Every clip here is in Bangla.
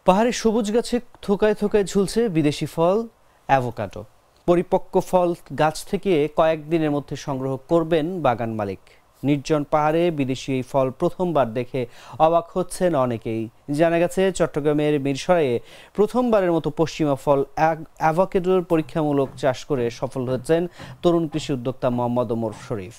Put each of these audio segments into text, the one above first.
পাহাড়ে সবুজ গাছে থোকায় থোকায় ঝুলছে বিদেশি ফল অ্যাভোকাডো। পরিপক্ক ফল গাছ থেকে কয়েকদিনের মধ্যে সংগ্রহ করবেন বাগান মালিক। নির্জন পাহাড়ে বিদেশি এই ফল প্রথমবার দেখে অবাক হচ্ছেন অনেকেই। জানা গেছে চট্টগ্রামের মিরসরাইয়ে প্রথমবারের মতো পশ্চিমা ফল অ্যাভোকাডোর পরীক্ষামূলক চাষ করে সফল হয়েছেন তরুণ কৃষি উদ্যোক্তা মোহাম্মদ ওমর শরীফ।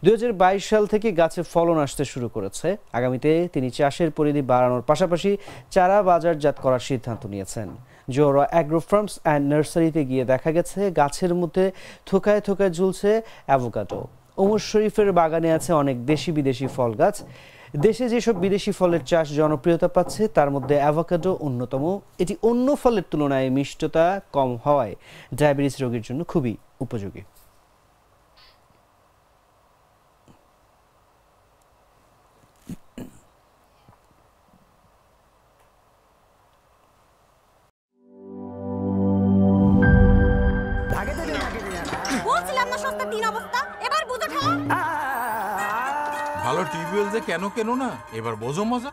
2022 সাল থেকে গাছে ফলন আসতে শুরু করেছে। আগামীতে তিনি চাষের পরিধি বাড়ানোর পাশাপাশি চারা বাজারজাত করার সিদ্ধান্ত নিয়েছেন। জোহরা অ্যাগ্রো ফার্মস অ্যান্ড নার্সারিতে গিয়ে দেখা গেছে গাছের মধ্যে থোকায় থোকায় ঝুলছে অ্যাভোকাডো। ওমর শরীফের বাগানে আছে অনেক দেশি বিদেশি ফল গাছ। দেশে যেসব বিদেশি ফলের চাষ জনপ্রিয়তা পাচ্ছে তার মধ্যে অ্যাভোকাডো অন্যতম। এটি অন্য ফলের তুলনায় মিষ্টতা কম হওয়ায় ডায়াবেটিস রোগীর জন্য খুবই উপযোগী। ভালো টিউবওয়েল যে কেন কেন না এবার বোঝো মজা।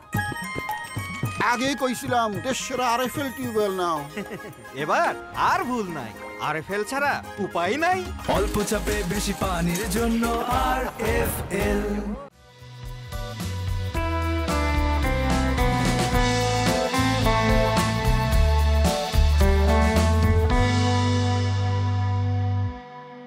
আগেই কইছিলাম দেশের আরএফএল টিউবওয়েল নাও। এবার আর ভুল নাই, আরএফএল ছাড়া উপায় নাই। অল্প চাপে বেশি পানির জন্য আরএফএল।